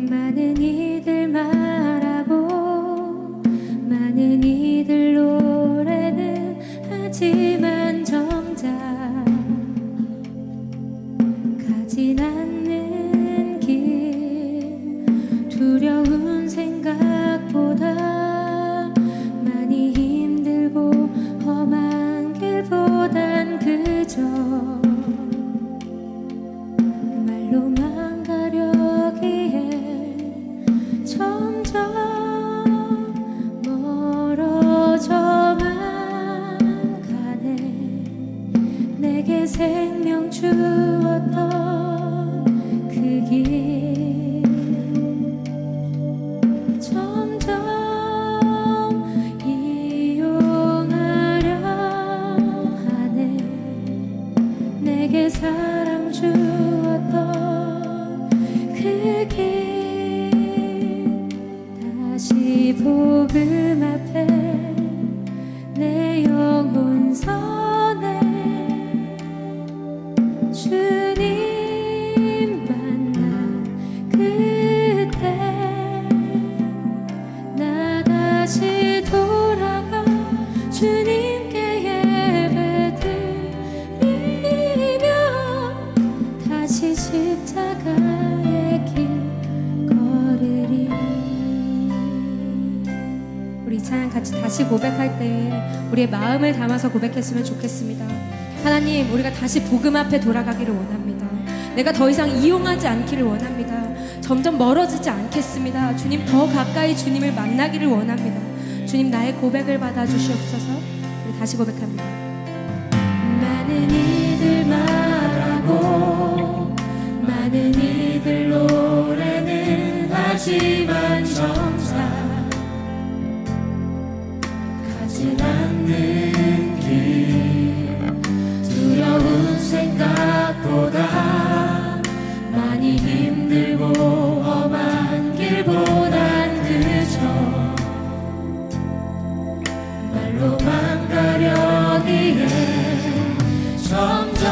많은 이들 말하고 많은 이들 노래는 하지만 정작 가진 않는 길 두려운 생각보다 많이 힘들고 험한 길보단 그저 말로만 가려기에 점점 멀어져만 가네. 내게 생명 주었던 그 길 점점 이용하려 하네. 내게 사랑 주었던 그 길 다시 복음 앞에 내 영혼 서네. 주님 만난 그때 나 다시 돌아가 주님께 예배드리며 다시 십자가의 길 걸으리. 우리 이 찬양 같이 다시 고백할 때 우리의 마음을 담아서 고백했으면 좋겠습니다. 하나님, 우리가 다시 복음 앞에 돌아가기를 원합니다. 내가 더 이상 이용하지 않기를 원합니다. 점점 멀어지지 않겠습니다. 주님, 더 가까이 주님을 만나기를 원합니다. 주님, 나의 고백을 받아주시옵소서. 우리 다시 고백합니다. 많은 이들 말하고 많은 이들 노래는 하지만 정작 가진 않는 길 두려운 생각보다 많이 힘들고 험한 길보단 그저 말로만 가려기에 점점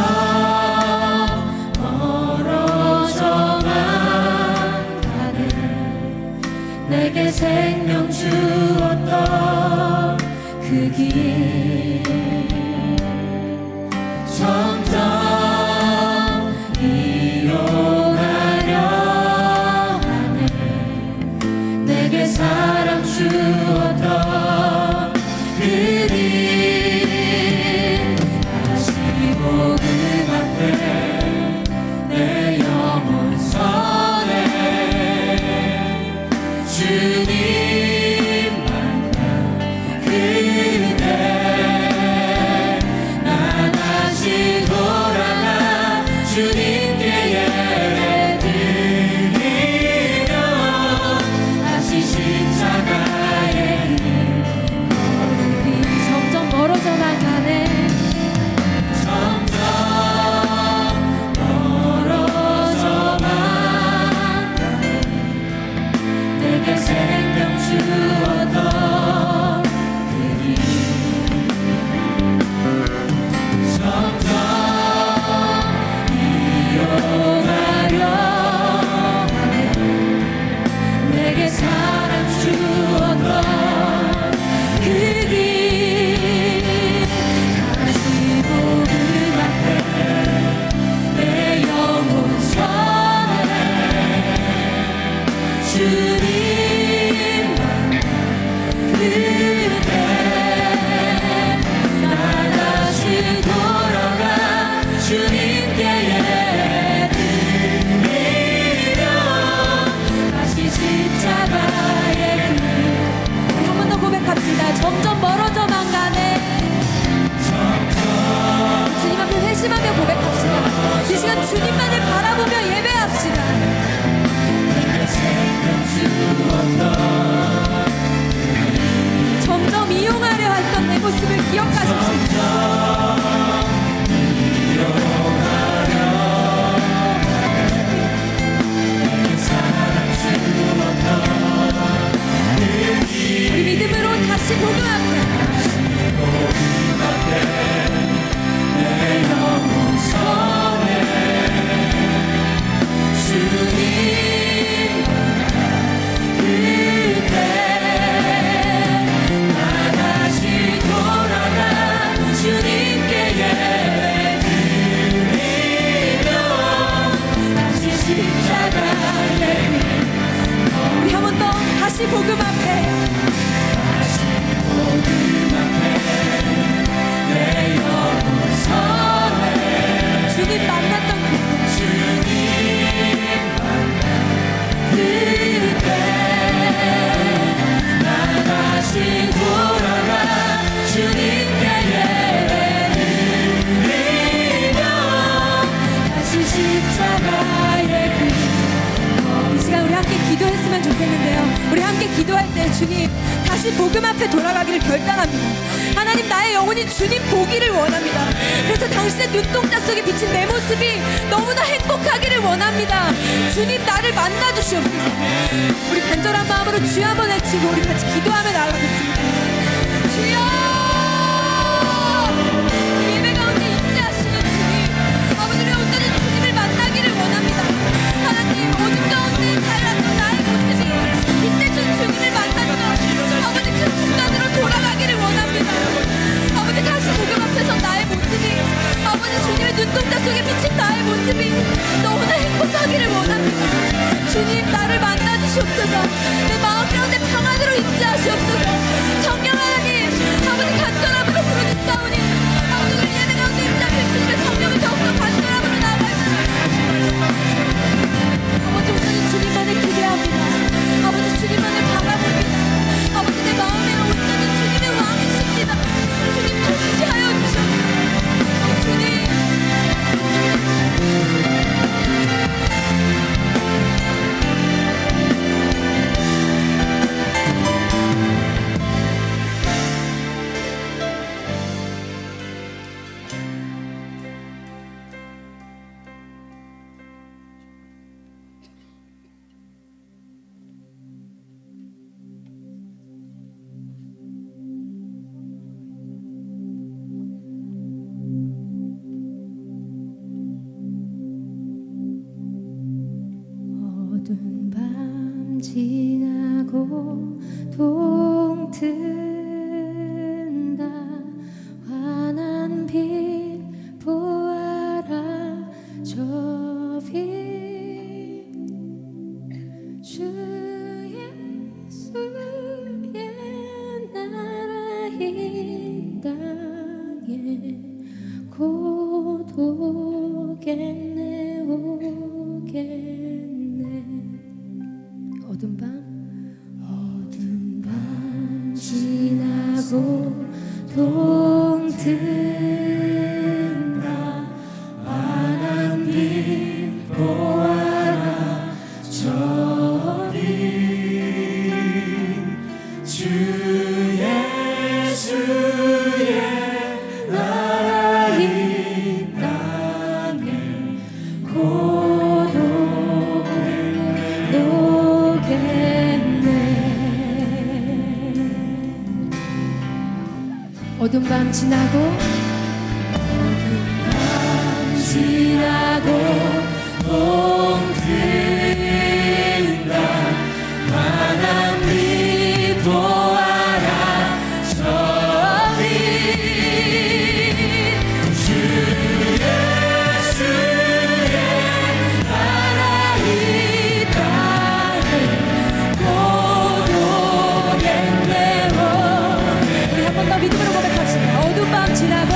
멀어져만 가네. 내게 생명 주었던 그 길 점점 이용하려 하네. 내게 사랑 주었던 그 길 다시 복음 앞에 내 영혼 서네. 주님 만난 그대 나 다시 돌아가 주님께 예배드리며 다시 십자가의 길 걸으리. 점점 멀어져만 가네. 점점 멀어져만 가네. 내게 생명 주었던 그 길 점점 이용하려 하네. 내게 사랑 주었던 그 길 다시 복음 앞에 내 영혼 서네. 주님 만난 그대 나 다시 돌아가 주님께 예배드리며 다시 십자가의 길. 우리 한 번 더 고백합시다. 점점 멀어져만 가네. 주님 앞에 회심하며 고백합시다. 이 시간 주님만을 바라보며 예배합시다. 점점 이용하려 했던 내 모습을 기억하십시오. 십자가의 길. 이 시간 우리 함께 기도했으면 좋겠는데요. 우리 함께 기도할 때 주님 다시 복음 앞에 돌아가기를 결단합니다. 하나님, 나의 영혼이 주님 보기를 원합니다. 그래서 당신의 눈동자 속에 비친 내 모습이 너무나 행복하기를 원합니다. 주님, 나를 만나 주시옵소서. 우리 간절한 마음으로 주여 한번 외치고 우리 같이 기도하며 나아가겠습니다. 주여! 예배 가운데 임재하시는 주님, 아버지를 온전히 주님을 만나기를 원합니다. 하나님, 어둠 가운데 살았던 나의 모습이 빛내준 주님을 만났던 아버지 그 순간으로 돌아가기를 원합니다. 아버지, 다시 복음 앞에서 나의 모습이 아버지 주님의 눈동자 속에 비친 나의 모습이 너무나 행복하기를 원합니다. 주님, 나를 만나 주시옵소서. 내 마음 가운데 평안으로 임재하시옵소서. 성령 하나님, 아버지 간절함으로 부르짖사오니 아버지 우리 예배 가운데 임재하실 주님의 성령을 더욱더 간절함으로 나아가옵니다. 아버지, 온전히 주님만을 기대합니다. 아버지, 주님만을 바라봅니다. 아버지, 내 마음에 온전히 주님의 왕이십니다. 주님 통치하여 주시옵소서. 주님, 어두운 밤 지나고 동튼다. 환한 빛 보아라. 저 빛 주 예수의 나라 이 땅에 곧 오겠네 오겠네. 어두운 밤 지나고 동튼다. 환한 빛 보아라. 저 빛 주 예수의 나라 이 땅에 곧 오겠네. 어두운 밤 지나고 동튼다. 환한 빛 보아라. 저 빛 주 예수의 나라 이 땅에 곧 오겠네. 우리 한 번 더 믿음으로 고백합시다. 어두운 밤 지나고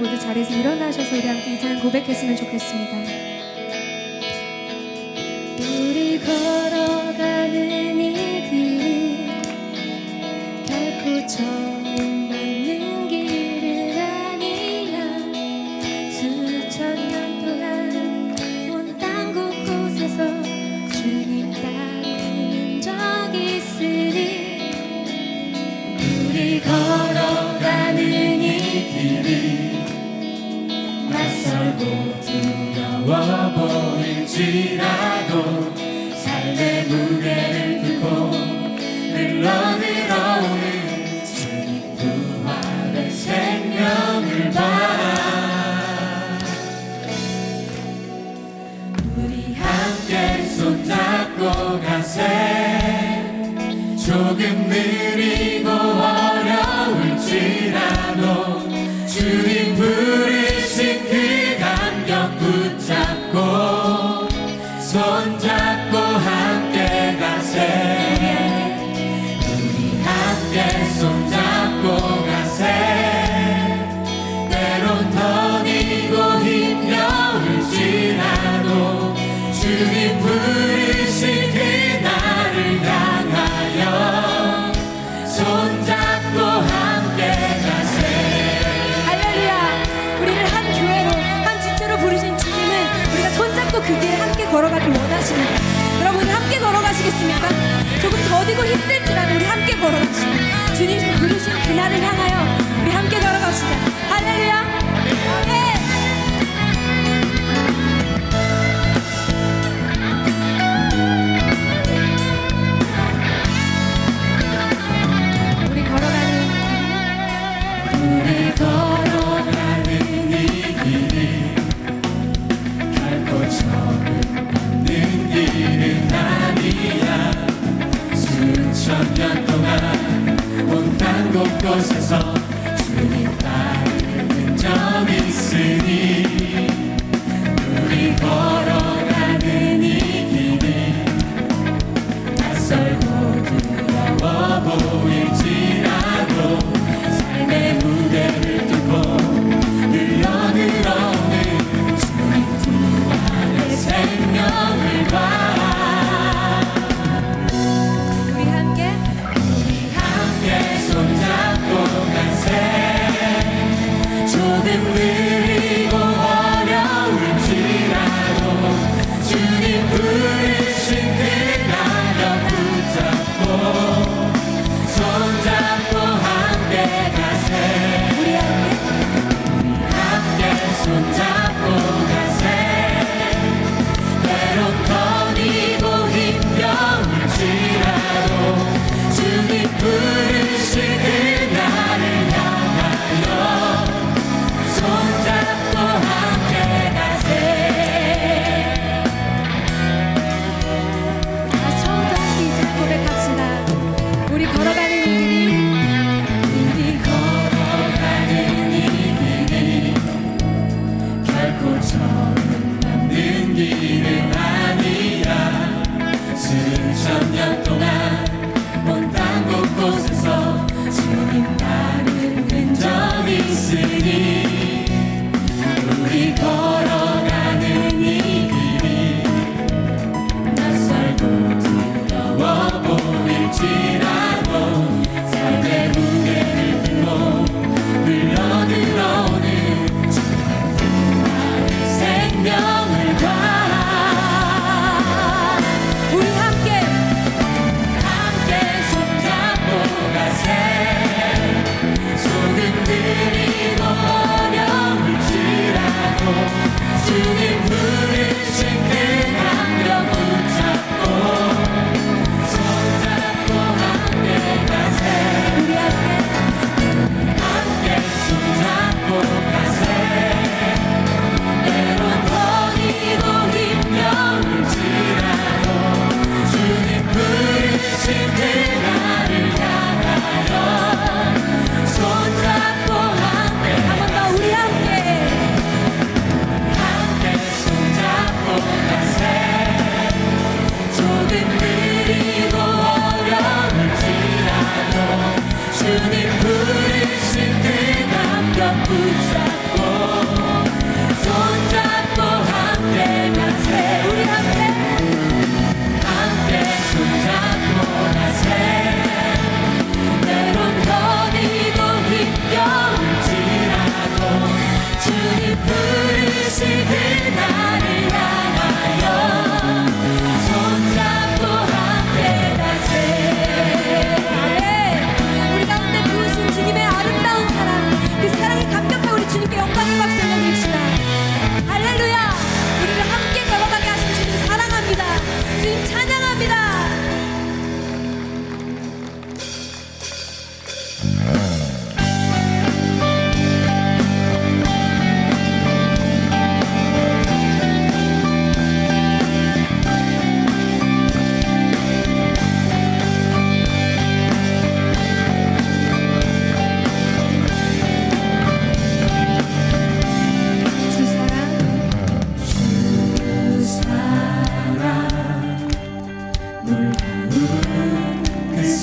모두 자리에서 일어나셔서 우리 함께 이 찬양 고백했으면 좋겠습니다. 우리 걸어가는 이 길이 결코 처음 밟는 길은 아니야. 수천 년 동안 온 땅 곳곳에서 주님 따르는 적 있으니 우리 걸어가는 이 길이 낯설고 두려워 보일지라도 삶의 무게를 들고 흘러 들어오는 주님 부활의 생명을 봐. 우리 함께 손잡고 가세. 조금 느리고 어려울지라도 주님 부르신 그 감격 붙잡고 손잡고 함께 가세. 우리 함께 손잡고 가세. 때론 더디고 힘겨울지라도 주님 부르신 그날을 향하여 손잡고 함께 가세. 할렐루야. 우리를 한 교회로 한 집체로 부르신 주님은 우리가 손잡고 그 길을 함께 걸어가길 원하십니다. 여러분 함께 걸어가시겠습니까? 조금 더디고 힘들지라도 우리 함께 걸어갑시다. 주님 부르신 그날을 향하여 우리 함께 걸어갑시다. 할렐루야. 아멘. 우리 걸어가는 이 길이 결코 처음 밟는 길은 아니야. 수천 년 동안 온 땅 곳곳에서 주님 따르는 적 있으니 우리 걸어가는 이 길이 낯설고 두려워 보일지라도 삶의 무게를 뚫고 흘러 들어오는 주님 부활의 생명을 봐. 우리 함께 손잡고 가세. 조금 느리고 어려울지라도 주님 부르신 그 감격 붙잡고 손잡고 함께 가세. 우리 함께 손잡고 가세. 때론 더디고 힘겨울지라도 주님 부르신 그날을 향하여 손잡고 함께 가세. 다시 처음부터 함께 이제 고백합시다. 우리 걸어가는 이 길이 우리 걸어가는 이 길이 결코 처음 밟는 길은 아니야. 수천 년 동안 온 땅 곳곳에서 주님 따른 흔적이 있으니 우리 걸어가는 이 길이 낯설고 두려워 보일지라도 삶의 무게를 들고 흘러 들어오는 주님 부활의 생명을 봐. 우리 함께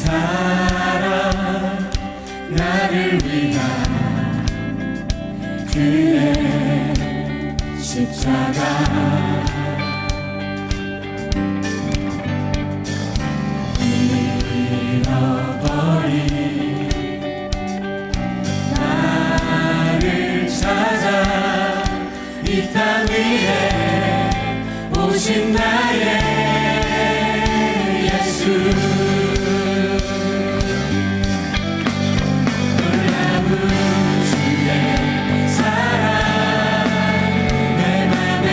사랑 나를 위한 그의 십자가 잃어버린 나를 찾아 이 땅 위에 오신 나의 예수 놀라운 주의 사랑 내 맘에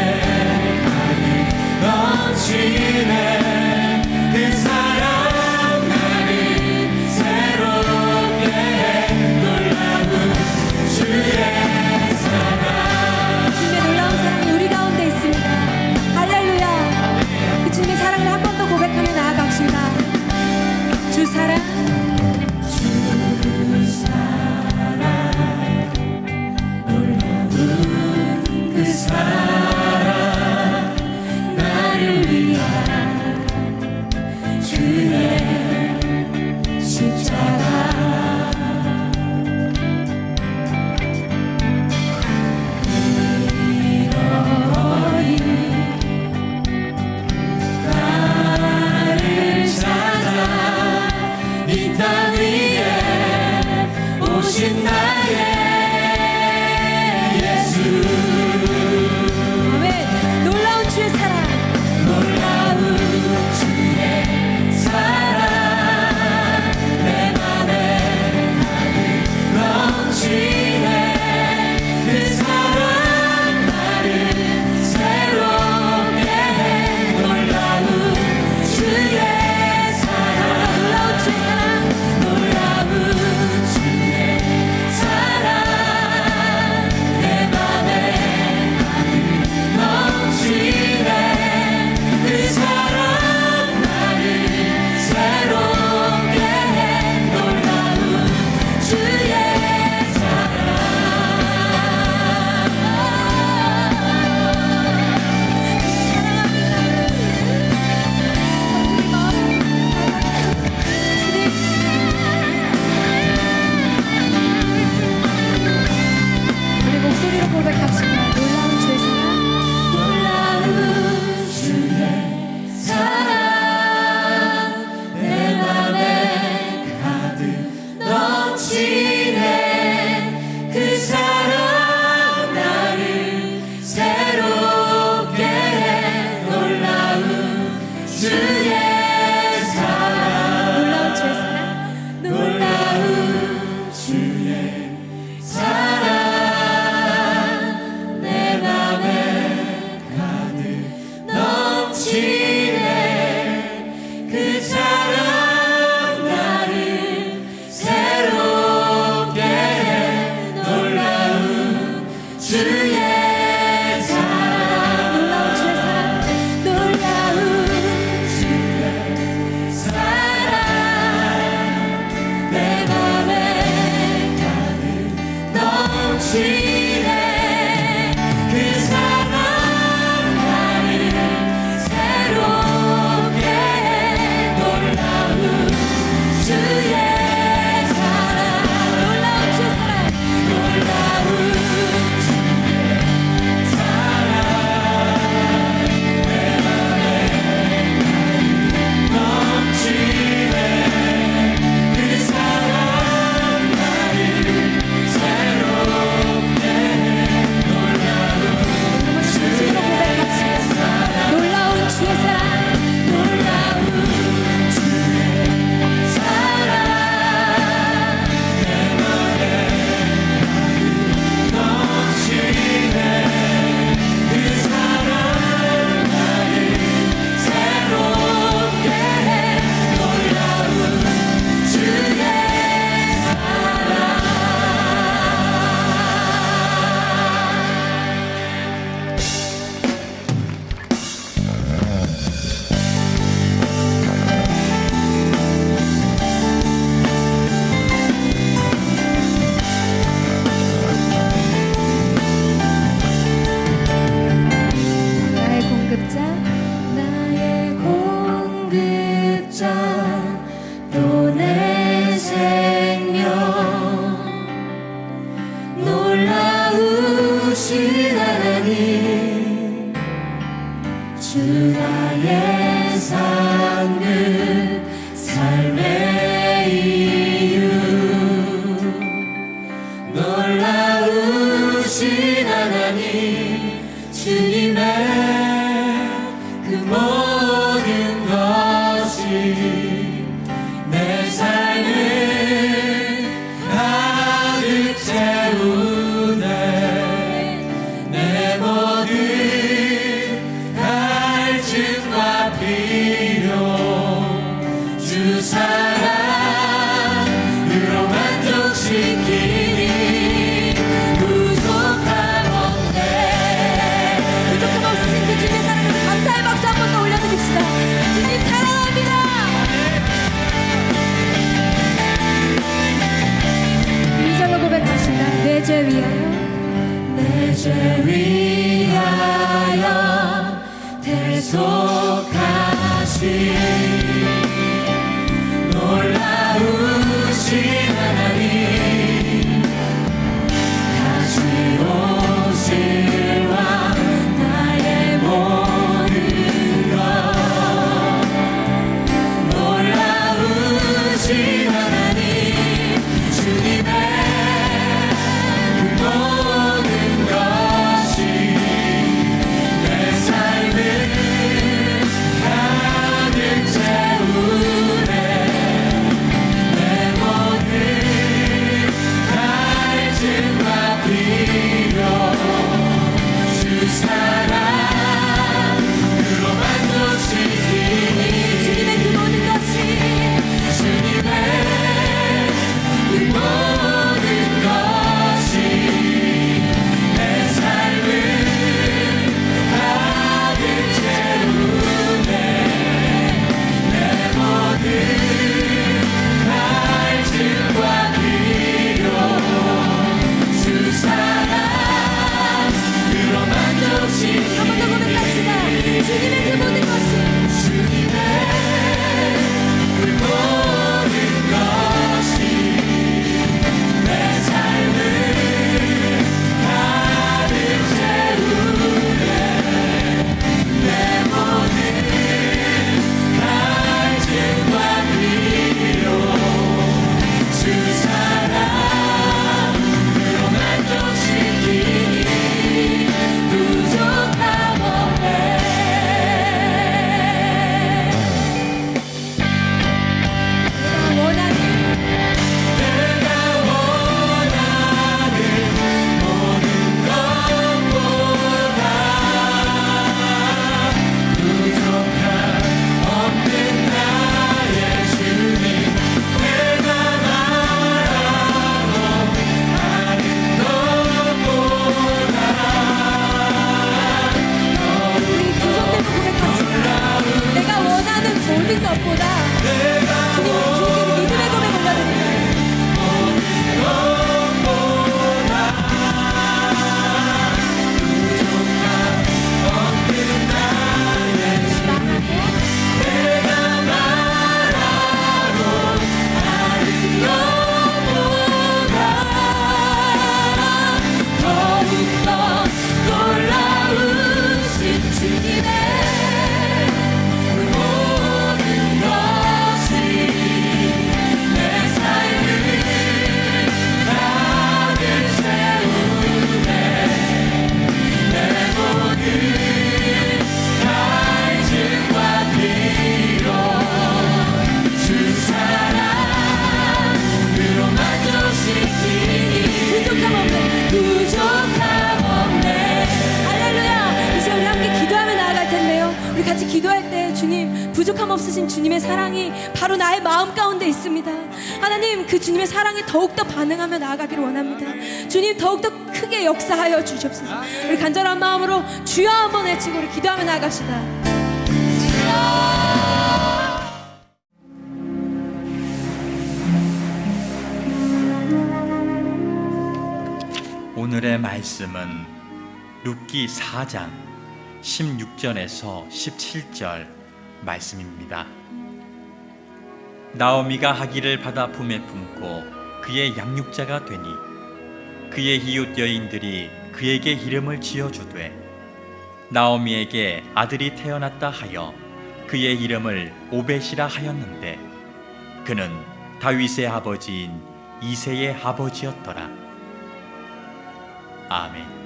주 사랑으로 만족시키니 부족함 없네. 부족함 없으신 그 주님의 사랑을 감사의 박수 한 번 더 올려드립시다. 주님 사랑합니다. 이 절로 고백합시다. 내 죄 위하여 내 죄 위하여 대속하신 놀라우신 하나님 가지오실 왕 나의 모든 것 놀라우신 하나님 주님의 그 모든 것이 내 삶을 가득 채우네. 내 모든 갈증과 필요 주 사랑으로 만족시키니 주님의 그 모든 것이 주님의 그 모든 것이 내 삶을 가득 채우네. 내 모든 갈증과 필요 주 사랑으로 만족시키니 한 번 더 고백합시다. 주님의 그 모든 것이 주님의 그 모든 것이 내 삶을 가득 채우네. 내 모든 갈증과 필요 주 사랑으로 만족시키니 부족함 없네. 내가 원하는 모든 것보다 부족함 없는 나의 주님 내가 말하고 하는 것보다 우리 두 손 들고 고백합시다. 내가 원하는 모든 것보다 주님께 믿음의 고백 올려드릴까요? 내가 말하고 하는 것보다 더욱더 놀라우신 주님의 그 모든 것이 내 삶을 가득 채우네. 내 모든 갈증과 필요 주 사랑으로 만족시키니 부족함 없네. 부족함 없네. 할렐루야. 이제 우리 함께 기도하며 나아갈 텐데요. 우리 같이 기도할 때 주님 부족함 없으신 주님의 사랑이 바로 나의 마음 가운데 있습니다. 하나님 그 주님의 사랑에 더욱더 반응하며 나아가기를 원합니다. 주님 더욱더 크게 역사하여 주시옵소서. 우리 간절한 마음으로 주여 한번 외치고 우리 기도하며 나아갑시다. 오늘의 말씀은 룻기 4장 16절에서 17절 말씀입니다. 나오미가 하기를 받아 품에 품고 그의 양육자가 되니 그의 이웃 여인들이 그에게 이름을 지어주되 나오미에게 아들이 태어났다 하여 그의 이름을 오벳이라 하였는데 그는 다윗의 아버지인 이새의 아버지였더라. 아멘.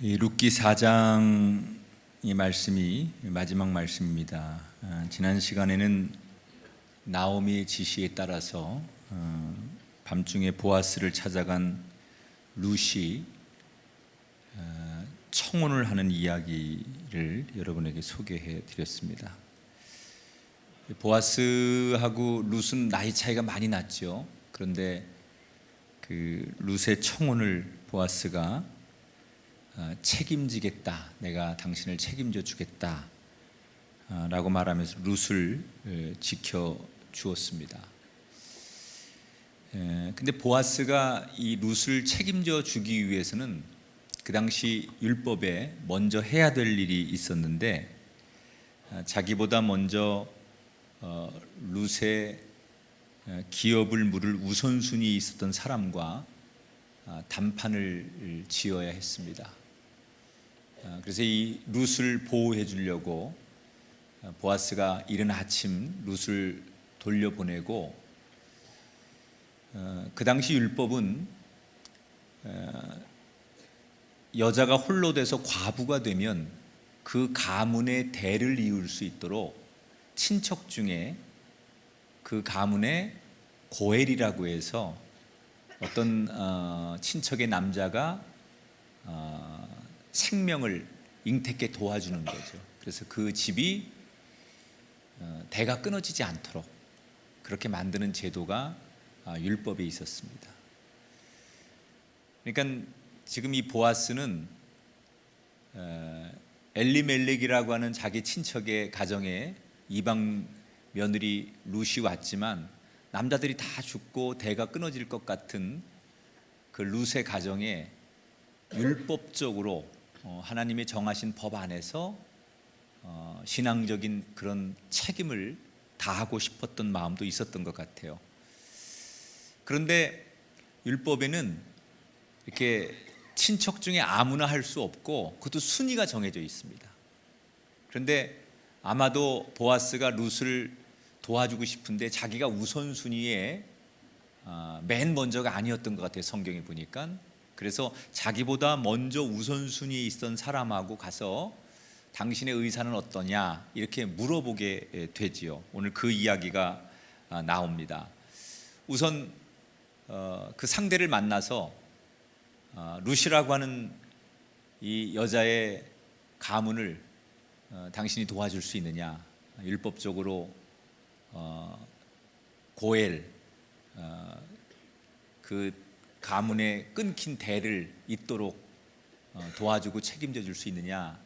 이 룻기 4장 이 말씀이 마지막 말씀입니다. 지난 시간에는 나오미의 지시에 따라서 밤중에 보아스를 찾아간 룻이 청혼을 하는 이야기를 여러분에게 소개해 드렸습니다. 보아스하고 룻은 나이 차이가 많이 났죠. 그런데 그 룻의 청혼을 보아스가 책임지겠다, 내가 당신을 책임져 주겠다 라고 말하면서 룻을 지켜 주었습니다. 근데 보아스가 이 룻을 책임져 주기 위해서는 그 당시 율법에 먼저 해야 될 일이 있었는데, 자기보다 먼저 룻의 기업을 물을 우선순위 있었던 사람과 단판을 지어야 했습니다. 그래서 이 룻을 보호해 주려고 보아스가 이른 아침 룻을 돌려보내고, 그 당시 율법은 여자가 홀로 돼서 과부가 되면 그 가문의 대를 이을 수 있도록 친척 중에 그 가문의 고엘이라고 해서 어떤 친척의 남자가 생명을 잉태케 도와주는 거죠. 그래서 그 집이 대가 끊어지지 않도록 그렇게 만드는 제도가 율법에 있었습니다. 그러니까 지금 이 보아스는 엘리멜렉이라고 하는 자기 친척의 가정에 이방 며느리 룻이 왔지만 남자들이 다 죽고 대가 끊어질 것 같은 그 룻의 가정에 율법적으로 하나님의 정하신 법 안에서 신앙적인 그런 책임을 다하고 싶었던 마음도 있었던 것 같아요. 그런데 율법에는 이렇게 친척 중에 아무나 할 수 없고 그것도 순위가 정해져 있습니다. 그런데 아마도 보아스가 룻을 도와주고 싶은데 자기가 우선순위에 맨 먼저가 아니었던 것 같아요, 성경에 보니까. 그래서 자기보다 먼저 우선순위에 있던 사람하고 가서 당신의 의사는 어떠냐 이렇게 물어보게 되지요. 오늘 그 이야기가 나옵니다. 우선 그 상대를 만나서 룻이라고 하는 이 여자의 가문을 당신이 도와줄 수 있느냐, 율법적으로 고엘 그 가문의 끊긴 대를 잇도록 도와주고 책임져 줄 수 있느냐,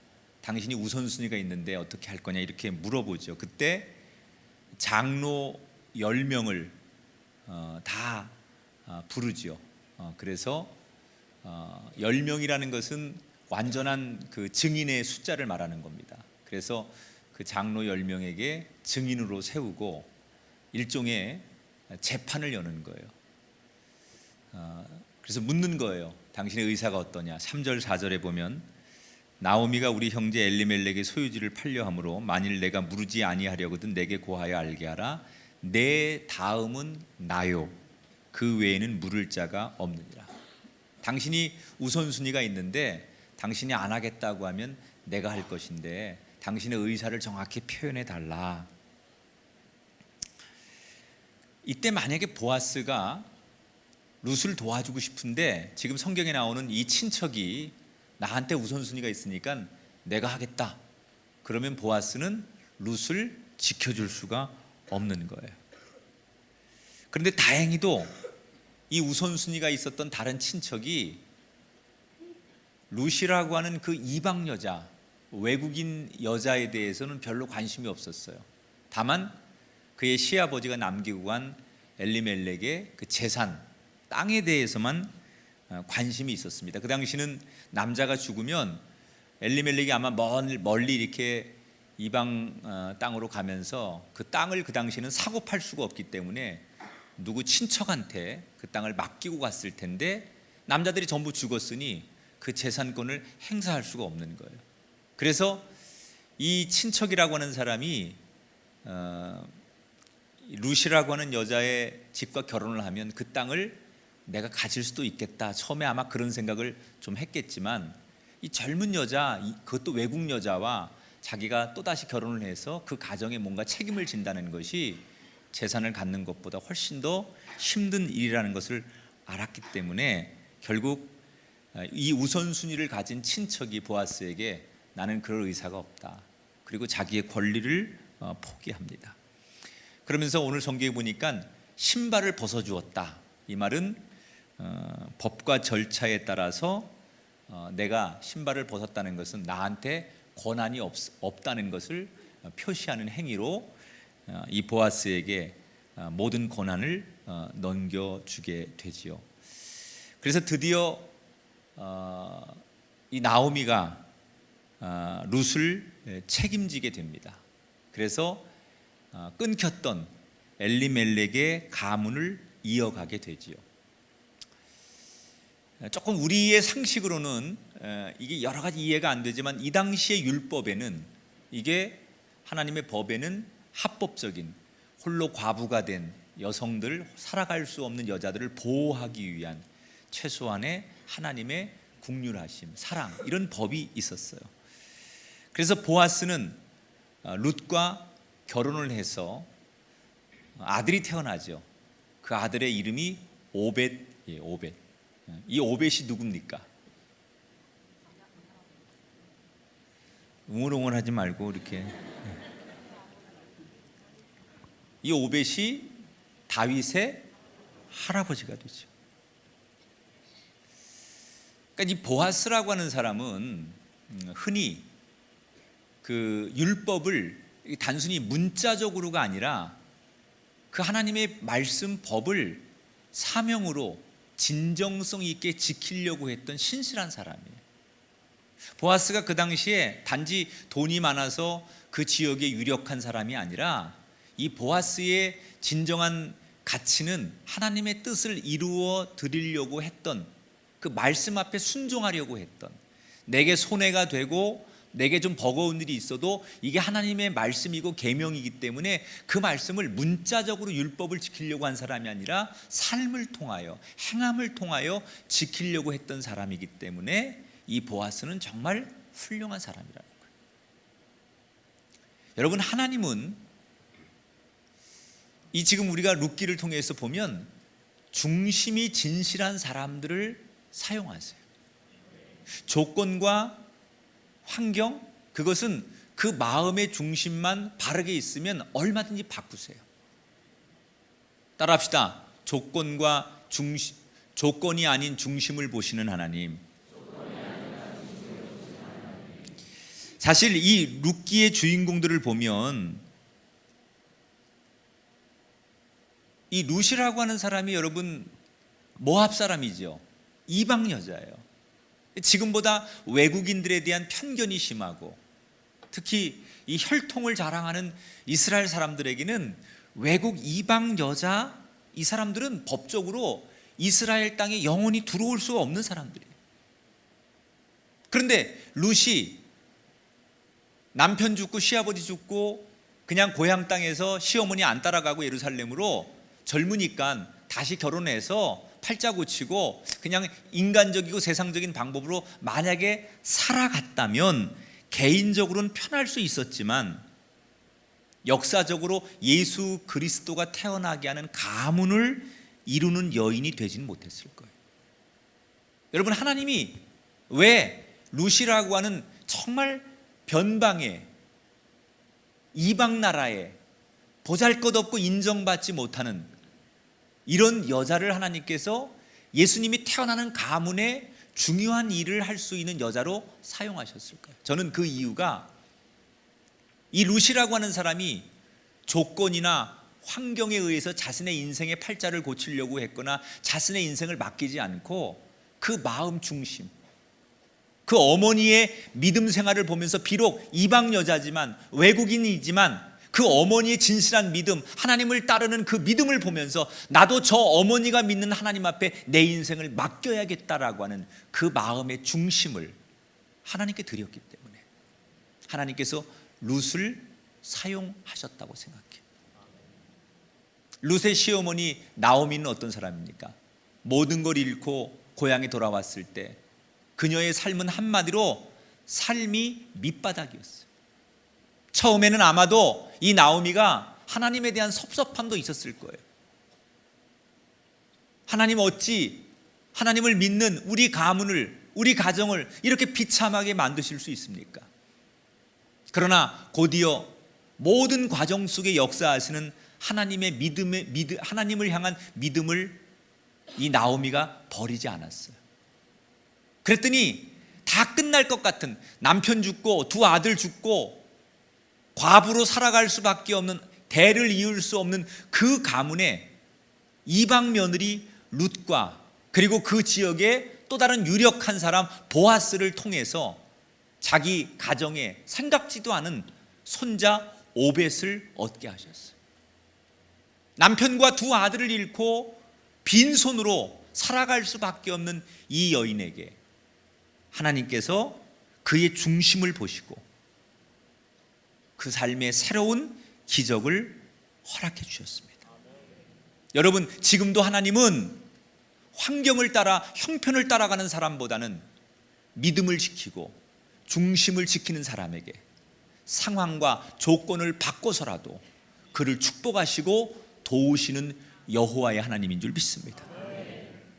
당신이 우선순위가 있는데 어떻게 할 거냐 이렇게 물어보죠. 그때 장로 10명을 다 부르죠. 그래서 10명이라는 것은 완전한 그 증인의 숫자를 말하는 겁니다. 그래서 그 장로 10명에게 증인으로 세우고 일종의 재판을 여는 거예요. 그래서 묻는 거예요. 당신의 의사가 어떠냐. 3절 4절에 보면 나오미가 우리 형제 엘리멜렉의 소유지를 팔려 함으로 만일 내가 무르지 아니하려거든 내게 고하여 알게 하라. 내 다음은 나요. 그 외에는 물을 자가 없느니라. 당신이 우선순위가 있는데 당신이 안 하겠다고 하면 내가 할 것인데 당신의 의사를 정확히 표현해 달라. 이때 만약에 보아스가 룻을 도와주고 싶은데 지금 성경에 나오는 이 친척이 나한테 우선순위가 있으니까 내가 하겠다. 그러면 보아스는 룻을 지켜줄 수가 없는 거예요. 그런데 다행히도 이 우선순위가 있었던 다른 친척이 룻이라고 하는 그 이방 여자, 외국인 여자에 대해서는 별로 관심이 없었어요. 다만 그의 시아버지가 남기고 간 엘리멜렉의 그 재산, 땅에 대해서만 관심이 있었습니다. 그 당시는 남자가 죽으면 엘리멜렉이 아마 멀리 이렇게 이방 땅으로 가면서 그 땅을 그 당시는 사고 팔 수가 없기 때문에 누구 친척한테 그 땅을 맡기고 갔을 텐데 남자들이 전부 죽었으니 그 재산권을 행사할 수가 없는 거예요. 그래서 이 친척이라고 하는 사람이 룻이라고 하는 여자의 집과 결혼을 하면 그 땅을 내가 가질 수도 있겠다. 처음에 아마 그런 생각을 좀 했겠지만 이 젊은 여자, 그것도 외국 여자와 자기가 또다시 결혼을 해서 그 가정에 뭔가 책임을 진다는 것이 재산을 갖는 것보다 훨씬 더 힘든 일이라는 것을 알았기 때문에 결국 이 우선순위를 가진 친척이 보아스에게 나는 그럴 의사가 없다. 그리고 자기의 권리를 포기합니다. 그러면서 오늘 성경에 보니까 신발을 벗어주었다. 이 말은 법과 절차에 따라서 내가 신발을 벗었다는 것은 나한테 권한이 없다는 것을 표시하는 행위로 이 보아스에게 모든 권한을 넘겨주게 되지요. 그래서 드디어 이 나오미가 룻을 책임지게 됩니다. 그래서 끊겼던 엘리멜렉의 가문을 이어가게 되지요. 조금 우리의 상식으로는 이게 여러 가지 이해가 안 되지만 이 당시의 율법에는 이게 하나님의 법에는 합법적인 홀로 과부가 된 여성들, 살아갈 수 없는 여자들을 보호하기 위한 최소한의 하나님의 국률하심, 사랑 이런 법이 있었어요. 그래서 보아스는 룻과 결혼을 해서 아들이 태어나죠. 그 아들의 이름이 오벳이에요. 오벳. 이 오벳이 누굽니까? 웅얼웅얼하지 말고 이렇게. 이 오벳이 다윗의 할아버지가 되죠. 그러니까 이 보아스라고 하는 사람은 흔히 그 율법을 단순히 문자적으로가 아니라 그 하나님의 말씀 법을 사명으로 진정성 있게 지키려고 했던 신실한 사람이에요. 보아스가 그 당시에 단지 돈이 많아서 그 지역에 유력한 사람이 아니라 이 보아스의 진정한 가치는 하나님의 뜻을 이루어 드리려고 했던 그 말씀 앞에 순종하려고 했던, 내게 손해가 되고 내게 좀 버거운 일이 있어도 이게 하나님의 말씀이고 계명이기 때문에 그 말씀을 문자적으로 율법을 지키려고 한 사람이 아니라 삶을 통하여, 행함을 통하여 지키려고 했던 사람이기 때문에 이 보아스는 정말 훌륭한 사람이라는 거예요. 여러분, 하나님은 이 지금 우리가 룻기를 통해서 보면 중심이 진실한 사람들을 사용하세요. 조건과 환경, 그것은 그 마음의 중심만 바르게 있으면 얼마든지 바꾸세요. 따라합시다. 조건이 아닌 중심을 보시는 하나님. 사실 이 룻기의 주인공들을 보면 이 룻이라고 하는 사람이 여러분 모압 사람이죠. 이방 여자예요. 지금보다 외국인들에 대한 편견이 심하고, 특히 이 혈통을 자랑하는 이스라엘 사람들에게는 외국 이방 여자, 이 사람들은 법적으로 이스라엘 땅에 영원히 들어올 수 없는 사람들이에요. 그런데 룻이 남편 죽고 시아버지 죽고 그냥 고향 땅에서 시어머니 안 따라가고 예루살렘으로 젊으니까 다시 결혼해서 팔자 고치고 그냥 인간적이고 세상적인 방법으로 만약에 살아갔다면 개인적으로는 편할 수 있었지만 역사적으로 예수 그리스도가 태어나게 하는 가문을 이루는 여인이 되지는 못했을 거예요. 여러분, 하나님이 왜 룻이라고 하는 정말 변방의 이방 나라에 보잘것없고 인정받지 못하는 이런 여자를 하나님께서 예수님이 태어나는 가문에 중요한 일을 할 수 있는 여자로 사용하셨을까요? 저는 그 이유가 이 룻이라고 하는 사람이 조건이나 환경에 의해서 자신의 인생의 팔자를 고치려고 했거나 자신의 인생을 맡기지 않고 그 마음 중심, 그 어머니의 믿음 생활을 보면서 비록 이방 여자지만 외국인이지만 그 어머니의 진실한 믿음, 하나님을 따르는 그 믿음을 보면서 나도 저 어머니가 믿는 하나님 앞에 내 인생을 맡겨야겠다라고 하는 그 마음의 중심을 하나님께 드렸기 때문에 하나님께서 룻을 사용하셨다고 생각해요. 룻의 시어머니 나오미는 어떤 사람입니까? 모든 걸 잃고 고향에 돌아왔을 때 그녀의 삶은 한마디로 삶이 밑바닥이었어요. 처음에는 아마도 이 나오미가 하나님에 대한 섭섭함도 있었을 거예요. 하나님 어찌 하나님을 믿는 우리 가문을 우리 가정을 이렇게 비참하게 만드실 수 있습니까? 그러나 곧이어 모든 과정 속에 역사하시는 하나님을 향한 믿음을 이 나오미가 버리지 않았어요. 그랬더니 다 끝날 것 같은, 남편 죽고 두 아들 죽고 과부로 살아갈 수밖에 없는, 대를 이을 수 없는 그 가문에 이방 며느리 룻과 그리고 그 지역의 또 다른 유력한 사람 보아스를 통해서 자기 가정에 생각지도 않은 손자 오벳을 얻게 하셨어요. 남편과 두 아들을 잃고 빈손으로 살아갈 수밖에 없는 이 여인에게 하나님께서 그의 중심을 보시고 그 삶의 새로운 기적을 허락해 주셨습니다. 여러분, 지금도 하나님은 환경을 따라, 형편을 따라가는 사람보다는 믿음을 지키고 중심을 지키는 사람에게 상황과 조건을 바꿔서라도 그를 축복하시고 도우시는 여호와의 하나님인 줄 믿습니다.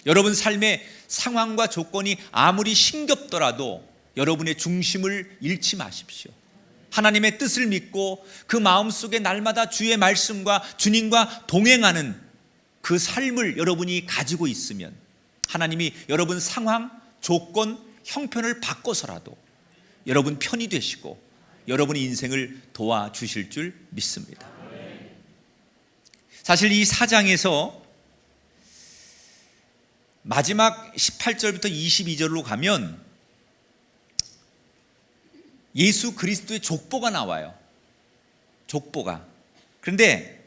여러분 삶의 상황과 조건이 아무리 힘겹더라도 여러분의 중심을 잃지 마십시오. 하나님의 뜻을 믿고 그 마음속에 날마다 주의 말씀과 주님과 동행하는 그 삶을 여러분이 가지고 있으면 하나님이 여러분 상황, 조건, 형편을 바꿔서라도 여러분 편이 되시고 여러분의 인생을 도와주실 줄 믿습니다. 사실 이 4장에서 마지막 18절부터 22절로 가면 예수 그리스도의 족보가 나와요. 족보가. 그런데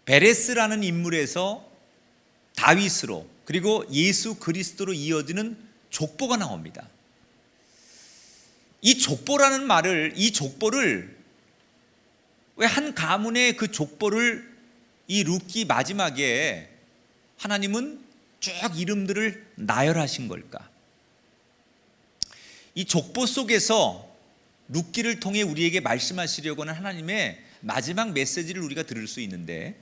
베레스라는 인물에서 다윗으로 그리고 예수 그리스도로 이어지는 족보가 나옵니다. 이 족보라는 말을, 이 족보를 왜 한 가문의 그 족보를 이 룻기 마지막에 하나님은 쭉 이름들을 나열하신 걸까? 이 족보 속에서 룻기를 통해 우리에게 말씀하시려고 하는 하나님의 마지막 메시지를 우리가 들을 수 있는데,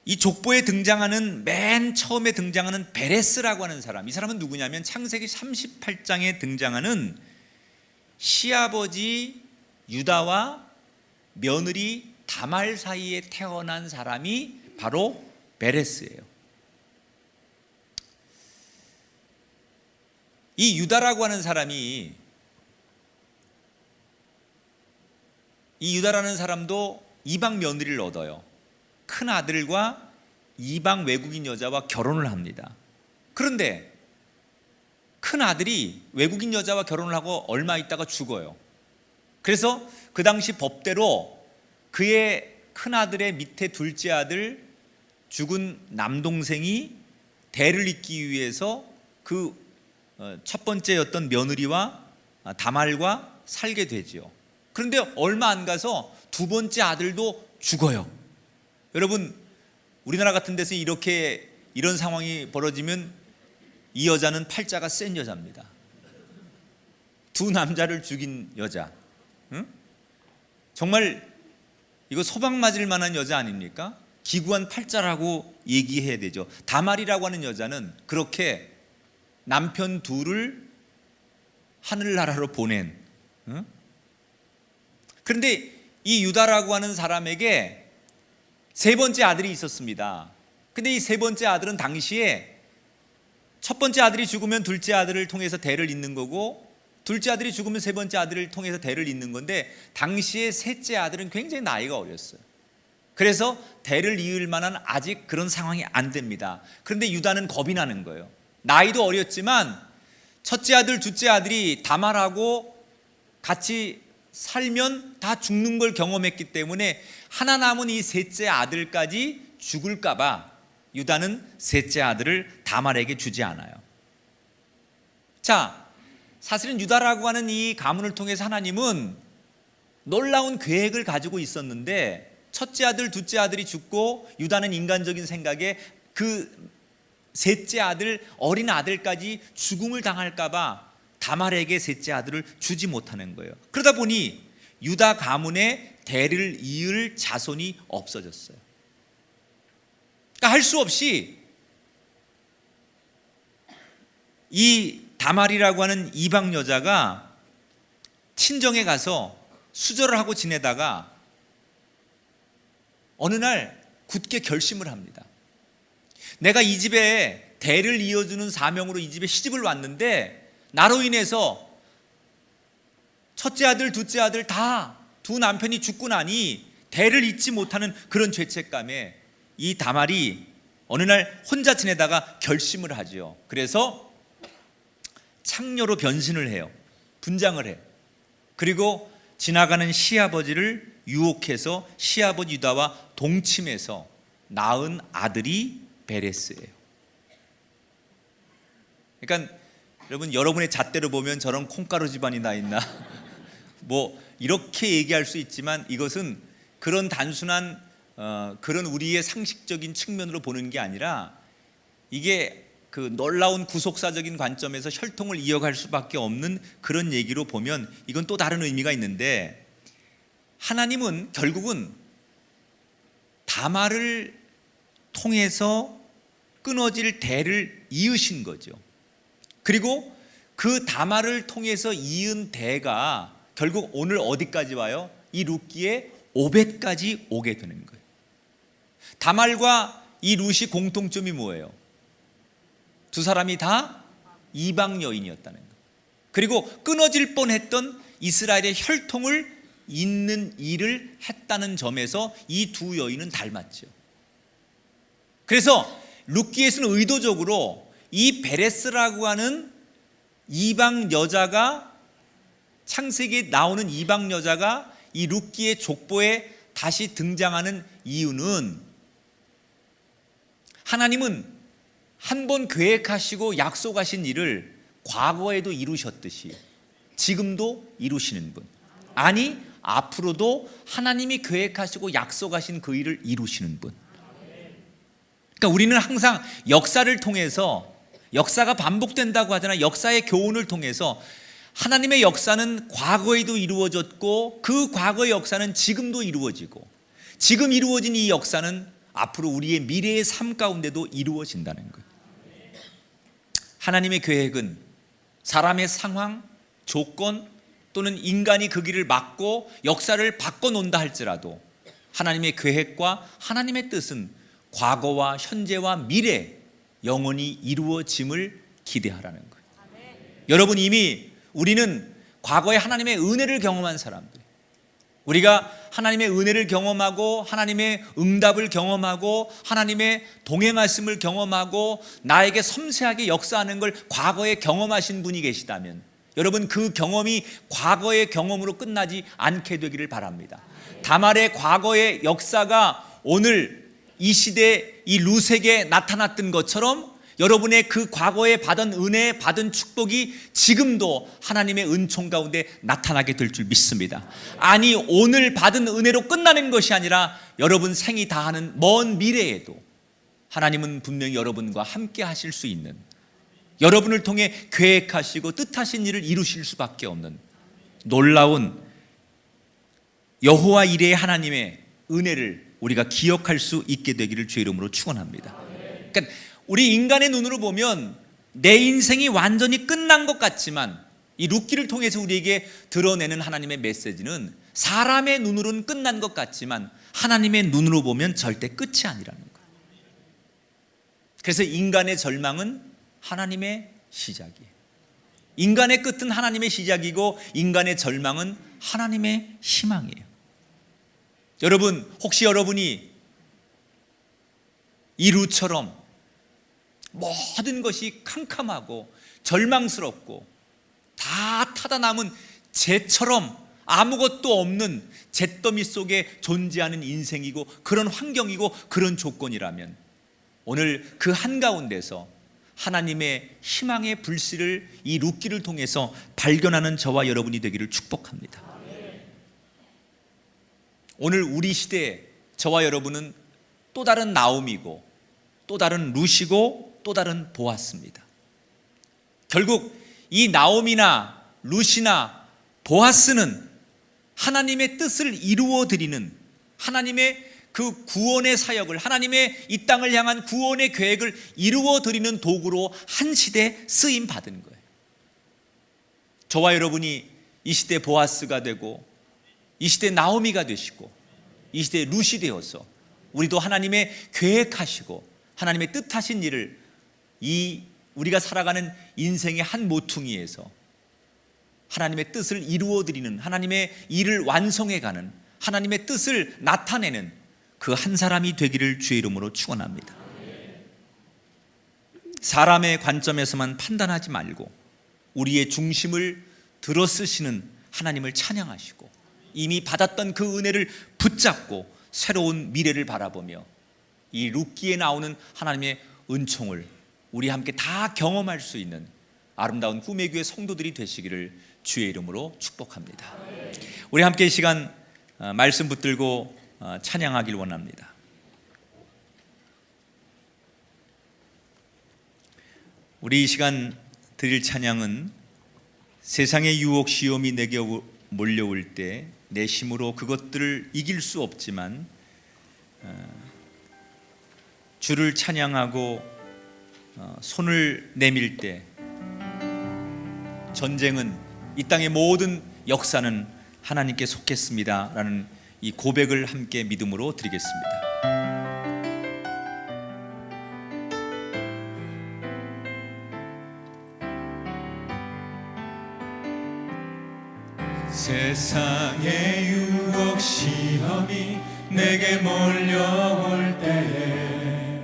이 족보에 등장하는 맨 처음에 등장하는 베레스라고 하는 사람, 이 사람은 누구냐면 창세기 38장에 등장하는 시아버지 유다와 며느리 다말 사이에 태어난 사람이 바로 베레스예요. 이 유다라고 하는 사람이, 이 유다라는 사람도 이방 며느리를 얻어요. 큰 아들과 이방 외국인 여자와 결혼을 합니다. 그런데 큰 아들이 외국인 여자와 결혼을 하고 얼마 있다가 죽어요. 그래서 그 당시 법대로 그의 큰 아들의 밑에 둘째 아들, 죽은 남동생이 대를 잇기 위해서 그 첫 번째였던 며느리와 다말과 살게 되지요. 그런데 얼마 안 가서 두 번째 아들도 죽어요. 여러분, 우리나라 같은 데서 이런 상황이 벌어지면 이 여자는 팔자가 센 여자입니다. 두 남자를 죽인 여자. 응? 정말 이거 소방 맞을 만한 여자 아닙니까? 기구한 팔자라고 얘기해야 되죠. 다말이라고 하는 여자는 그렇게 남편 둘을 하늘나라로 보낸. 응? 그런데 이 유다라고 하는 사람에게 세 번째 아들이 있었습니다. 근데 이 세 번째 아들은 당시에 첫 번째 아들이 죽으면 둘째 아들을 통해서 대를 잇는 거고, 둘째 아들이 죽으면 세 번째 아들을 통해서 대를 잇는 건데, 당시에 셋째 아들은 굉장히 나이가 어렸어요. 그래서 대를 이을 만한 아직 그런 상황이 안 됩니다. 그런데 유다는 겁이 나는 거예요. 나이도 어렸지만 첫째 아들, 둘째 아들이 다말하고 같이 살면 다 죽는 걸 경험했기 때문에 하나 남은 이 셋째 아들까지 죽을까 봐 유다는 셋째 아들을 다말에게 주지 않아요. 자, 사실은 유다라고 하는 이 가문을 통해서 하나님은 놀라운 계획을 가지고 있었는데, 첫째 아들, 둘째 아들이 죽고 유다는 인간적인 생각에 그 셋째 아들, 어린 아들까지 죽음을 당할까 봐 다말에게 셋째 아들을 주지 못하는 거예요. 그러다 보니 유다 가문에 대를 이을 자손이 없어졌어요. 그러니까 할 수 없이 이 다말이라고 하는 이방 여자가 친정에 가서 수절을 하고 지내다가 어느 날 굳게 결심을 합니다. 내가 이 집에 대를 이어주는 사명으로 이 집에 시집을 왔는데 나로 인해서 첫째 아들, 둘째 아들 다 두 남편이 죽고 나니 대를 잇지 못하는 그런 죄책감에 이 다말이 어느 날 혼자 지내다가 결심을 하죠. 그래서 창녀로 변신을 해요. 분장을 해요. 그리고 지나가는 시아버지를 유혹해서 시아버지 유다와 동침해서 낳은 아들이 베레스예요. 그러니까 여러분, 여러분의 잣대로 보면 저런 콩가루 집안이 나 있나? 뭐 이렇게 얘기할 수 있지만 이것은 그런 단순한 그런 우리의 상식적인 측면으로 보는 게 아니라 이게 그 놀라운 구속사적인 관점에서 혈통을 이어갈 수밖에 없는 그런 얘기로 보면 이건 또 다른 의미가 있는데, 하나님은 결국은 다말을 통해서 끊어질 대를 이으신 거죠. 그리고 그 다말을 통해서 이은 대가 결국 오늘 어디까지 와요? 이 룻기의 오벳까지 오게 되는 거예요. 다말과 이 룻이 공통점이 뭐예요? 두 사람이 다 이방 여인이었다는 거예요. 그리고 끊어질 뻔했던 이스라엘의 혈통을 잇는 일을 했다는 점에서 이 두 여인은 닮았죠. 그래서 룻기에서는 의도적으로 이 베레스라고 하는 이방 여자가, 창세기에 나오는 이방 여자가 이 룻기의 족보에 다시 등장하는 이유는, 하나님은 한 번 계획하시고 약속하신 일을 과거에도 이루셨듯이 지금도 이루시는 분, 아니 앞으로도 하나님이 계획하시고 약속하신 그 일을 이루시는 분. 그러니까 우리는 항상 역사를 통해서, 역사가 반복된다고 하잖아요. 역사의 교훈을 통해서 하나님의 역사는 과거에도 이루어졌고 그 과거의 역사는 지금도 이루어지고, 지금 이루어진 이 역사는 앞으로 우리의 미래의 삶 가운데도 이루어진다는 거예요. 하나님의 계획은 사람의 상황, 조건 또는 인간이 그 길을 막고 역사를 바꿔놓는다 할지라도 하나님의 계획과 하나님의 뜻은 과거와 현재와 미래 영원히 이루어짐을 기대하라는 거예요. 여러분, 이미 우리는 과거에 하나님의 은혜를 경험한 사람들, 우리가 하나님의 은혜를 경험하고 하나님의 응답을 경험하고 하나님의 동행하심을 경험하고 나에게 섬세하게 역사하는 걸 과거에 경험하신 분이 계시다면, 여러분, 그 경험이 과거의 경험으로 끝나지 않게 되기를 바랍니다. 다말의 과거의 역사가 오늘 이 시대 이 룻에게 나타났던 것처럼 여러분의 그 과거에 받은 은혜, 받은 축복이 지금도 하나님의 은총 가운데 나타나게 될 줄 믿습니다. 아니, 오늘 받은 은혜로 끝나는 것이 아니라 여러분 생이 다하는 먼 미래에도 하나님은 분명히 여러분과 함께 하실 수 있는, 여러분을 통해 계획하시고 뜻하신 일을 이루실 수밖에 없는 놀라운 여호와 이레의 하나님의 은혜를 우리가 기억할 수 있게 되기를 주의 이름으로 축원합니다. 그러니까 우리 인간의 눈으로 보면 내 인생이 완전히 끝난 것 같지만 이 룻기를 통해서 우리에게 드러내는 하나님의 메시지는 사람의 눈으로는 끝난 것 같지만 하나님의 눈으로 보면 절대 끝이 아니라는 거예요. 그래서 인간의 절망은 하나님의 시작이에요. 인간의 끝은 하나님의 시작이고 인간의 절망은 하나님의 희망이에요. 여러분, 혹시 여러분이 이 룻처럼 모든 것이 캄캄하고 절망스럽고 다 타다 남은 재처럼 아무것도 없는 잿더미 속에 존재하는 인생이고 그런 환경이고 그런 조건이라면 오늘 그 한가운데서 하나님의 희망의 불씨를 이 룻기를 통해서 발견하는 저와 여러분이 되기를 축복합니다. 오늘 우리 시대에 저와 여러분은 또 다른 나옴이고 또 다른 룻이고 또 다른 보아스입니다. 결국 이 나옴이나 룻이나 보아스는 하나님의 뜻을 이루어 드리는, 하나님의 그 구원의 사역을, 하나님의 이 땅을 향한 구원의 계획을 이루어 드리는 도구로 한 시대 쓰임 받은 거예요. 저와 여러분이 이 시대 보아스가 되고, 이 시대 나오미가 되시고, 이 시대 룻이 되어서 우리도 하나님의 계획하시고 하나님의 뜻하신 일을 이 우리가 살아가는 인생의 한 모퉁이에서 하나님의 뜻을 이루어 드리는, 하나님의 일을 완성해가는, 하나님의 뜻을 나타내는 그 한 사람이 되기를 주의 이름으로 축원합니다. 사람의 관점에서만 판단하지 말고 우리의 중심을 들어쓰시는 하나님을 찬양하시고 이미 받았던 그 은혜를 붙잡고 새로운 미래를 바라보며 이 룻기에 나오는 하나님의 은총을 우리 함께 다 경험할 수 있는 아름다운 꿈의 교회 성도들이 되시기를 주의 이름으로 축복합니다. 우리 함께 이 시간 말씀 붙들고 찬양하길 원합니다. 우리 이 시간 드릴 찬양은 세상의 유혹 시험이 내게 몰려올 때 내 힘으로 그것들을 이길 수 없지만 주를 찬양하고 손을 내밀 때 전쟁은, 이 땅의 모든 역사는 하나님께 속했습니다 라는 이 고백을 함께 믿음으로 드리겠습니다. 세상의 유혹 시험이 내게 몰려올 때에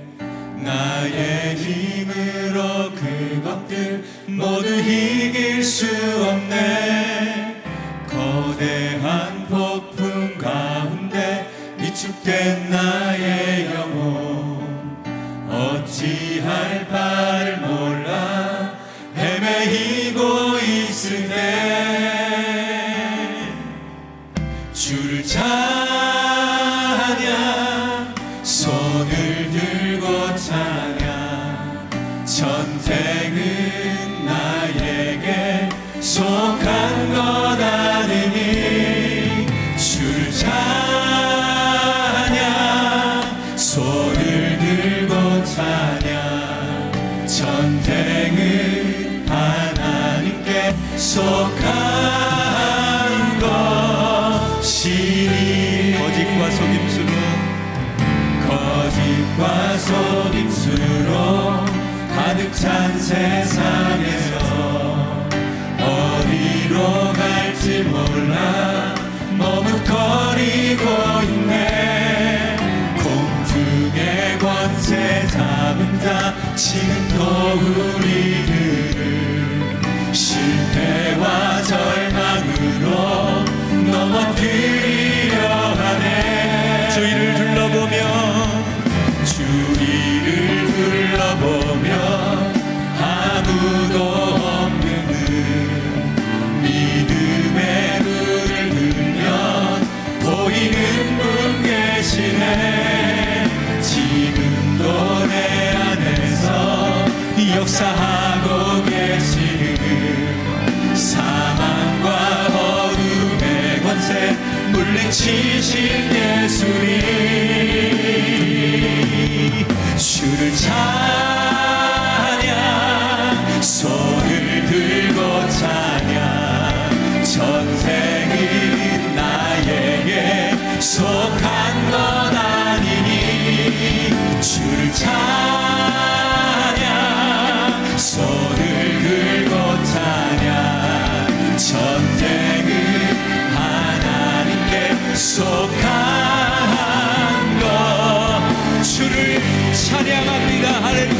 나의 힘으로 그것들 모두 이길 수 없네. 거대한 폭풍 가운데 위축된 나의 영혼 어찌할 바를 몰라 헤매이고 있을 때 주를 찬양, 손을 들고 찬양. 전쟁은 나에게 속한 것 아니니 주를 찬양, 손을 들고 찬양. 전쟁은 하나님께 속한 것. 거짓과 속임수로 가득 찬 세상에서 어디로 갈지 몰라 머뭇거리고 있네. 공중의 권세 잡은 자 지금도 우리들을 실패와 절망으로 넘어뜨리려 하네. 주위를 둘러보며 아무도 없는 믿음의 눈을 들면 보이는 분 계시네. 지금도 내 안에서 역사하고 계시는 사망과 어둠의 권세 물리치신 예수님. 주를 찬양, 손을 들고 찬양. 전쟁은 나에게 속한 것 아니니 주를 찬양, 손을 들고 찬양. 전쟁은 하나님께 속한 것. 주를 찬양합니다. 할렐루야.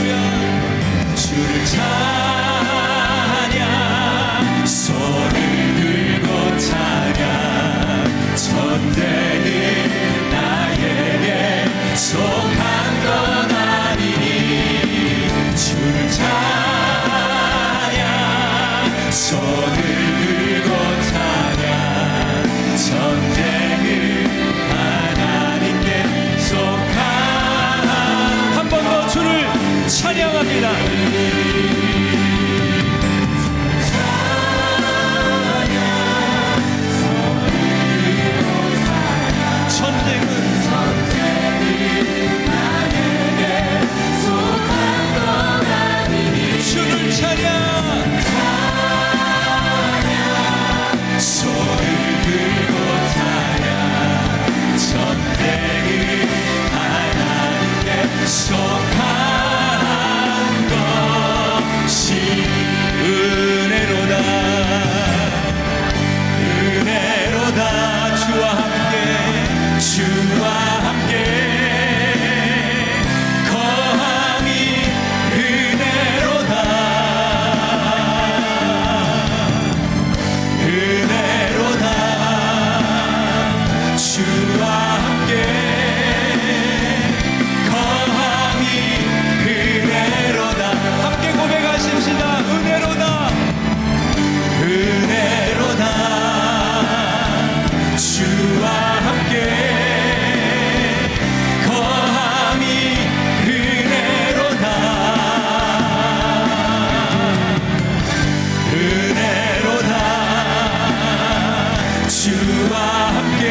주와 함께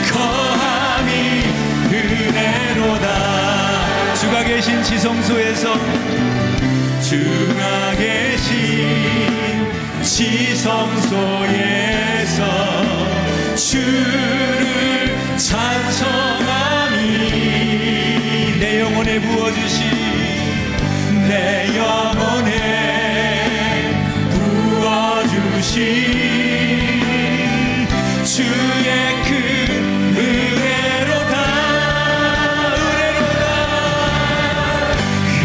거함이 은혜로다. 주가 계신 지성소에서 주가 계신 지성소에서 주를 찬송하니 내 영혼에 부어주신 내 영혼에 부어주신 주의 큰 은혜로다.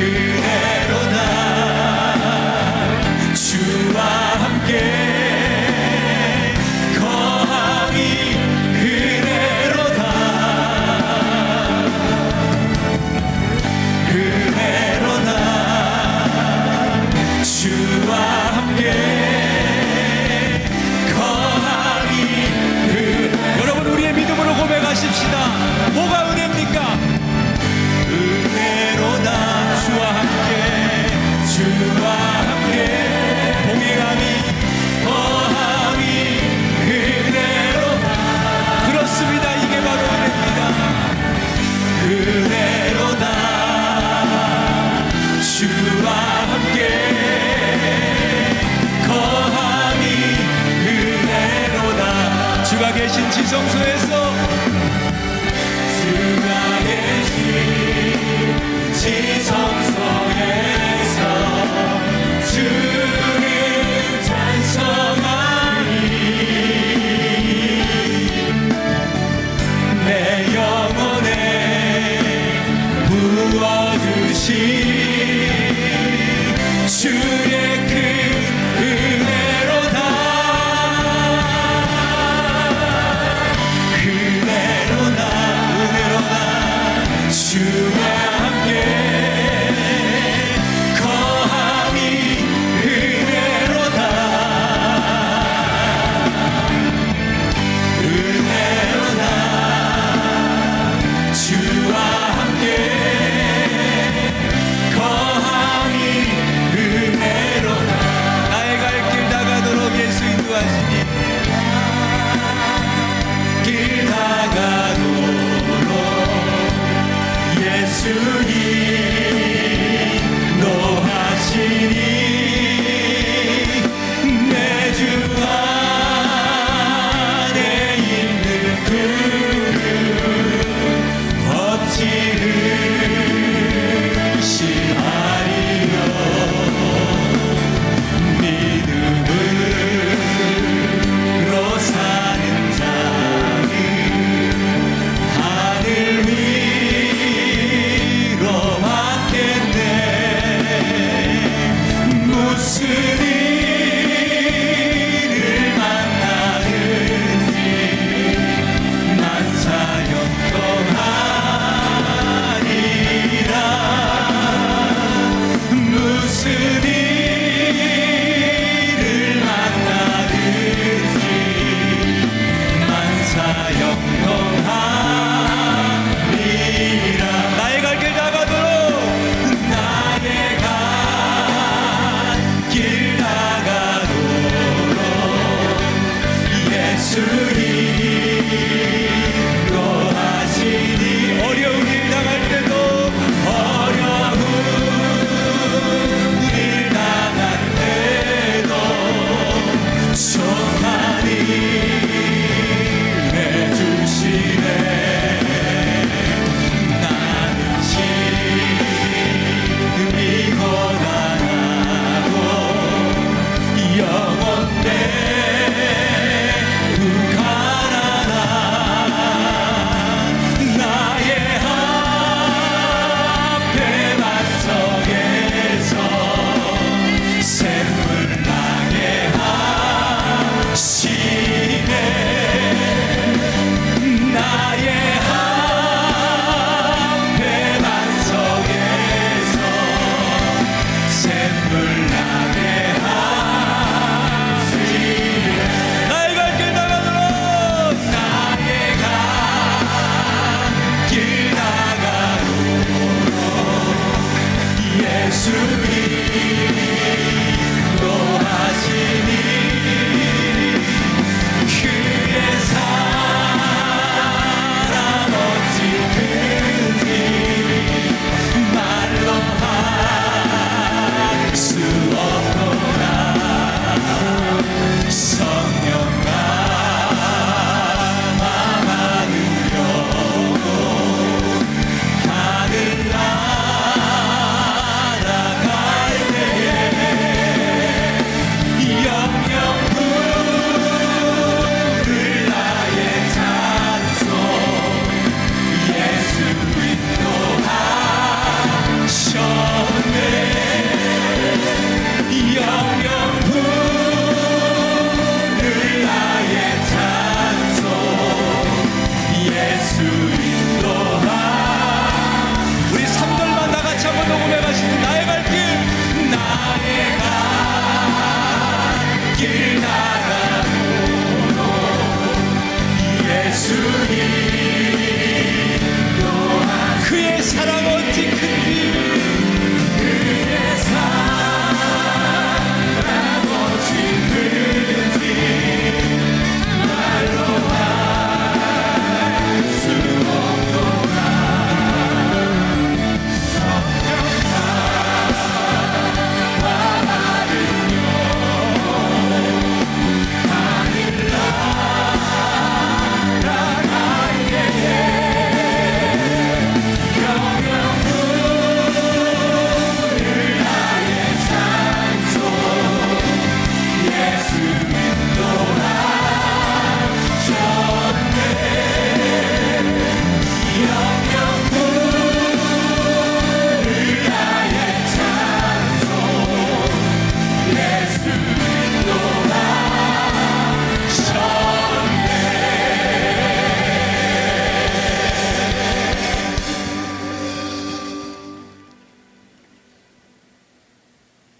은혜로다. 주와 함께 거함이 은혜로다. 은혜로다. 주와 함께 거함이 여러분 우리의 믿음으로 고백하십시다. 뭐가 은혜입니까? 은혜로다. 주와 함께 주와 함께 동행함이 거함이 은혜로다. 그렇습니다. 이게 바로 은혜입니다. 은혜로다. 주와 함께 거함이 은혜로다. 주가 계신 지성소에서 주가 계신 지성소에서 주를 찬송하니 내 영혼에 부어주신 주의 큰 은혜로다. 은혜로다. 은혜로다. 주와 함께 거함이 은혜로다. 은혜로다. 주와 함께 거함이 은혜로다. 나의 갈 길 나가도록 예수 인도하시니 길 나가도록 예수님 노하시니 내 주 안에 있는 그를 어찌를 시하리요. 믿음으로 사는 자는 하늘 위로 받겠네. 무슨 일을 만나든지 만사형통하리라. 무슨 일을 만나든지 만사형통하리라. 나의 갈 길 나가도록 나의 갈 길 나가도록 예수님 노하시니 어려운 길 나갈 때도 어려운 일 나갈 때도 정한 일 해주시네. 나는 지금이 고단하고 영원 내부 가난한 나의 앞에 반석에서 샘물 나게 하시네. 나의 앞에 반석에서 샘물 나게 하시네. 나의 갈 길 나가도록 나의 갈 길 나가도록 예수님 노하시니 그의 사랑 어찌 큰지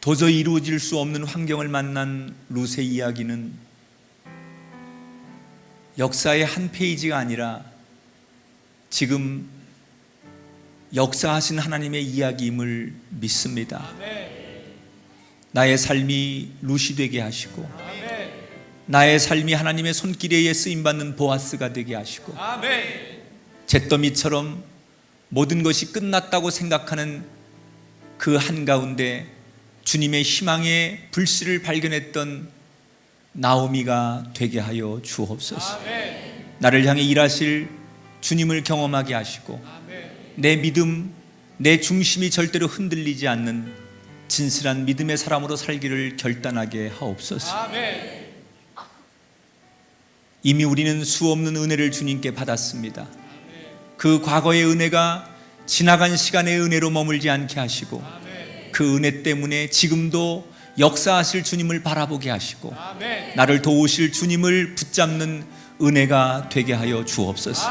도저히 이루어질 수 없는 환경을 만난 룻의 이야기는 역사의 한 페이지가 아니라 지금 역사하신 하나님의 이야기임을 믿습니다. 나의 삶이 룻이 되게 하시고 나의 삶이 하나님의 손길에 의해 쓰임받는 보아스가 되게 하시고 잿더미처럼 모든 것이 끝났다고 생각하는 그 한가운데 주님의 희망의 불씨를 발견했던 나오미가 되게 하여 주옵소서. 나를 향해 일하실 주님을 경험하게 하시고 내 믿음, 내 중심이 절대로 흔들리지 않는 진실한 믿음의 사람으로 살기를 결단하게 하옵소서. 이미 우리는 수없는 은혜를 주님께 받았습니다. 그 과거의 은혜가 지나간 시간의 은혜로 머물지 않게 하시고 그 은혜 때문에 지금도 역사하실 주님을 바라보게 하시고 나를 도우실 주님을 붙잡는 은혜가 되게 하여 주옵소서.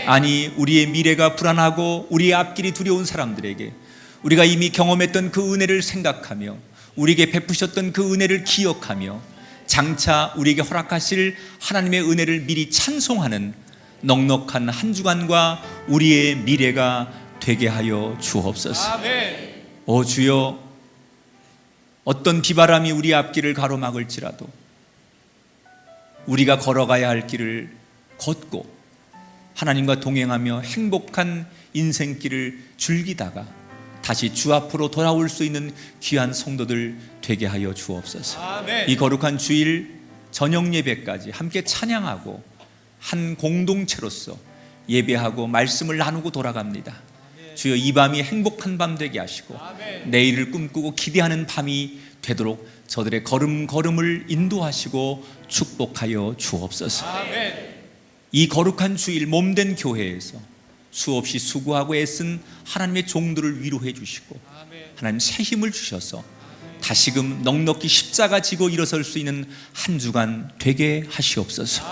아니 우리의 미래가 불안하고 우리의 앞길이 두려운 사람들에게 우리가 이미 경험했던 그 은혜를 생각하며 우리에게 베푸셨던 그 은혜를 기억하며 장차 우리에게 허락하실 하나님의 은혜를 미리 찬송하는 넉넉한 한 주간과 우리의 미래가 되게 하여 주옵소서. 오 주여, 어떤 비바람이 우리 앞길을 가로막을지라도 우리가 걸어가야 할 길을 걷고 하나님과 동행하며 행복한 인생길을 즐기다가 다시 주 앞으로 돌아올 수 있는 귀한 성도들 되게 하여 주옵소서. 이 거룩한 주일 저녁 예배까지 함께 찬양하고 한 공동체로서 예배하고 말씀을 나누고 돌아갑니다. 주여, 이 밤이 행복한 밤 되게 하시고 내일을 꿈꾸고 기대하는 밤이 되도록 저들의 걸음걸음을 인도하시고 축복하여 주옵소서. 이 거룩한 주일 몸된 교회에서 수없이 수고하고 애쓴 하나님의 종들을 위로해 주시고 하나님 새 힘을 주셔서 다시금 넉넉히 십자가 지고 일어설 수 있는 한 주간 되게 하시옵소서.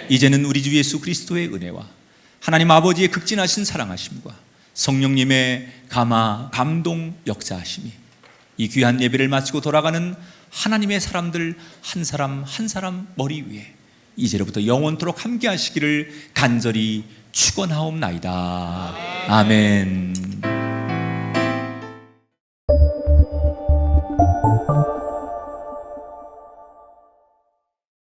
이제는 우리 주 예수 그리스도의 은혜와 하나님 아버지의 극진하신 사랑하심과 성령님의 감동 역사하심이 이 귀한 예배를 마치고 돌아가는 하나님의 사람들 한 사람 한 사람 머리 위에 이제로부터 영원토록 함께 하시기를 간절히 축원하옵나이다. 아멘.